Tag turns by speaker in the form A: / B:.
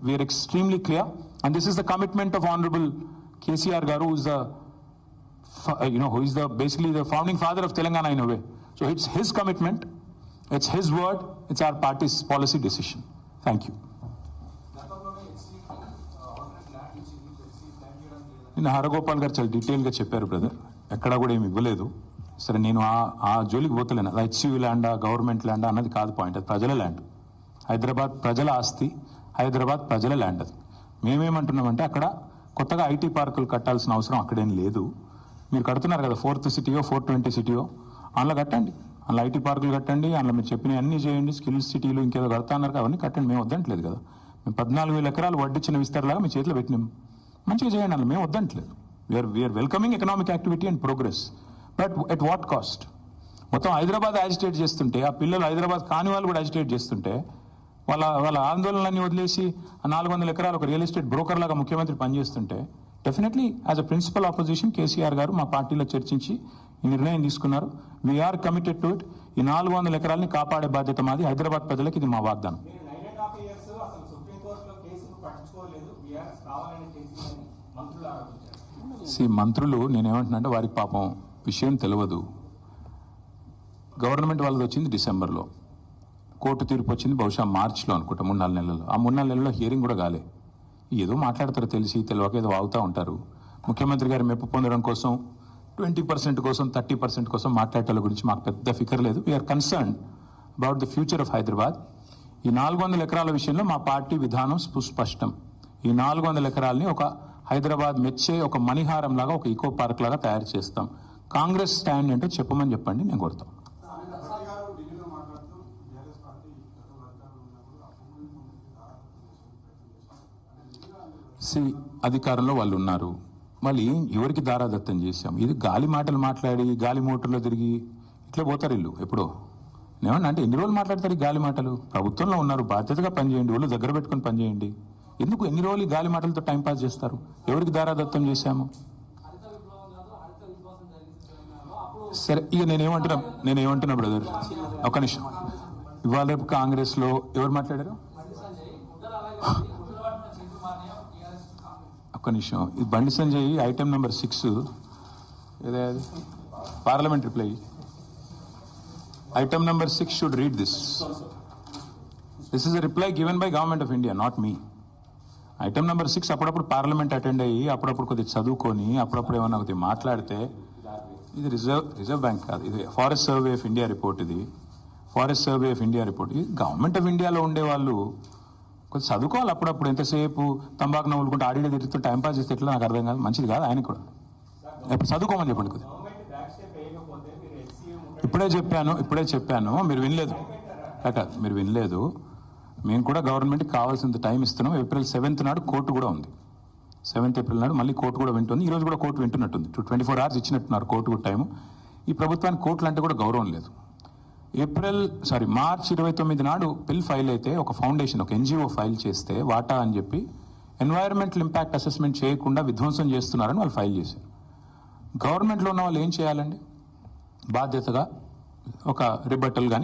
A: we are extremely clear, and this is the commitment of Honorable KCR Garu, who is basically the founding father of Telangana in a way. So it's his commitment, it's his word, it's our party's policy decision. Thank you. నిన్న హరగోపాల్ గారు చాలా డీటెయిల్గా చెప్పారు brother, ఎక్కడా కూడా ఏమి ఇవ్వలేదు. సరే, నేను ఆ జోలికి పోతలేను. అది హెచ్సియు ల్యాండా గవర్నమెంట్ ల్యాండా అన్నది కాదు పాయింట్, అది ప్రజల ల్యాండ్. హైదరాబాద్ ప్రజల ఆస్తి, హైదరాబాద్ ప్రజల ల్యాండ్. అది మేమేమంటున్నామంటే అక్కడ కొత్తగా ఐటీ పార్కులు కట్టాల్సిన అవసరం అక్కడేం లేదు. మీరు కడుతున్నారు కదా, 4th సిటీయో 420 సిటీయో, అందులో కట్టండి, అందులో ఐటీ పార్కులు కట్టండి, అందులో మీరు చెప్పినవి అన్నీ చేయండి. స్కిల్స్ సిటీలు ఇంకేదో కడతా అన్నారు, అవన్నీ కట్టండి, మేము వద్దంటలేదు కదా. మేము 14,000 ఎకరాలు వడ్డిచ్చిన విస్తారలాగా మీ చేతిలో పెట్టినాం, మంచిగా చేయండి, అందులో మేము వద్దంటలేదు. We are welcoming economic activity and progress, but at what cost? మొత్తం హైదరాబాద్ యాజిటేట్ చేస్తుంటే, ఆ పిల్లలు హైదరాబాద్ కాని వాళ్ళు కూడా యాజిటేట్ చేస్తుంటే, వాళ్ళ ఆందోళనలన్నీ వదిలేసి 400 ఎకరాలు ఒక రియల్ ఎస్టేట్ బ్రోకర్ లాగా ముఖ్యమంత్రి పనిచేస్తుంటే, definitely as a principal opposition KCR గారు మా పార్టీలో చర్చించి ఈ నిర్ణయం తీసుకున్నారు. We are committed to it. ఈ 400 ఎకరాలని కాపాడే బాధ్యత మాది. హైదరాబాద్ ప్రజలకు ఇది మా వాగ్దానం. మంత్రులు నేనేమంటున్నా అంటే, వారికి పాపం విషయం తెలియదు. గవర్నమెంట్ వాళ్ళది వచ్చింది డిసెంబర్లో, కోర్టు తీర్పు వచ్చింది బహుశా మార్చిలో అనుకుంటా, 3-4 నెలల్లో. ఆ 3-4 నెలల్లో హియరింగ్ కూడా కాలే. ఏదో మాట్లాడతారు, తెలియక ఏదో అవుతూ ఉంటారు. ముఖ్యమంత్రి గారు మెప్పు పొందడం కోసం 20% కోసం 30% కోసం మాట్లాడటం గురించి మాకు పెద్ద ఫికర్ లేదు. We are concern about the future of Hyderabad. ఈ 400 ఎకరాల విషయంలో మా పార్టీ విధానం సుస్పష్టం. ఈ 400 ఎకరాలని ఒక హైదరాబాద్ మెచ్చే ఒక మణిహారం లాగా, ఒక ఈకో పార్క్ లాగా తయారు చేస్తాం. కాంగ్రెస్ స్టాండ్ ఏంటో చెప్పమని చెప్పండి, నేను కొడతాం. అధికారంలో వాళ్ళు ఉన్నారు, వాళ్ళు ఎవరికి దారాదత్తం చేశాం? ఇది గాలి మాటలు మాట్లాడి గాలి మోటార్లో తిరిగి ఇట్లా పోతారు వీళ్ళు. ఎప్పుడో ఏమన్నా అంటే ఎన్ని రోజులు మాట్లాడతారు ఈ గాలి మాటలు? ప్రభుత్వంలో ఉన్నారు, బాధ్యతగా పనిచేయండి, వాళ్ళు దగ్గర పెట్టుకుని పనిచేయండి. ఎందుకు ఎన్ని రోజులు గాలి మాటలతో టైంపాస్ చేస్తారు? ఎవరికి దారాదత్తం చేశాము? సరే, ఇక నేనేమంటున్నా బ్రదర్, ఒక నిమిషం. ఇవాళ రేపు కాంగ్రెస్లో ఎవరు మాట్లాడారు? ఒక్క నిమిషం. ఇది బండి సంజయ్ ఐటమ్ నెంబర్ 6 ఏదే parliament reply. Item number 6 should read this. This is a reply given by government of India, not me. Item number 6 అప్పుడప్పుడు పార్లమెంట్ అటెండ్ అయ్యి, అప్పుడప్పుడు కొద్దిగా చదువుకొని, అప్పుడప్పుడు ఏమన్నా కొద్దిగా మాట్లాడితే, ఇది రిజర్వ్ బ్యాంక్ కాదు, ఇది forest survey of India report. ఇది forest survey of India report. ఇది గవర్నమెంట్ ఆఫ్ ఇండియాలో ఉండేవాళ్ళు కొంచెం చదువుకోవాలి. అప్పుడప్పుడు ఎంతసేపు తంబాకు నవ్వులుకుంటే ఆడియో తిరుగుతూ టైంపాస్ చేస్తే ఎట్లా నాకు అర్థం కాదు, మంచిది కాదు. ఆయనకు కూడా ఎప్పుడు చదువుకోమని చెప్పండి కొద్దిగా. ఇప్పుడే చెప్పాను, మీరు వినలేదు కాక, మీరు వినలేదు. మేము కూడా గవర్నమెంట్కి కావాల్సినంత టైం ఇస్తున్నాం. ఏప్రిల్ 7th నాడు కోర్టు కూడా ఉంది. 7th ఏప్రిల్ నాడు మళ్ళీ కోర్టు కూడా వింటుంది. ఈ రోజు కూడా కోర్టు వింటున్నట్టుంది. 24 hours ఇచ్చినట్టున్నారు కోర్టు కూడా టైము. ఈ ప్రభుత్వానికి కోర్టులు అంటే కూడా గౌరవం లేదు. మార్చి 29 నాడు బిల్ ఫైల్ అయితే, ఒక ఫౌండేషన్, ఒక NGO ఫైల్ చేస్తే వాటా అని చెప్పి ఎన్వైరన్మెంటల్ ఇంపాక్ట్ అసెస్మెంట్ చేయకుండా విధ్వంసం చేస్తున్నారని వాళ్ళు ఫైల్ చేశారు. గవర్నమెంట్లో ఉన్న వాళ్ళు ఏం చేయాలండి? బాధ్యతగా ఒక రిబట్టల్ కానీ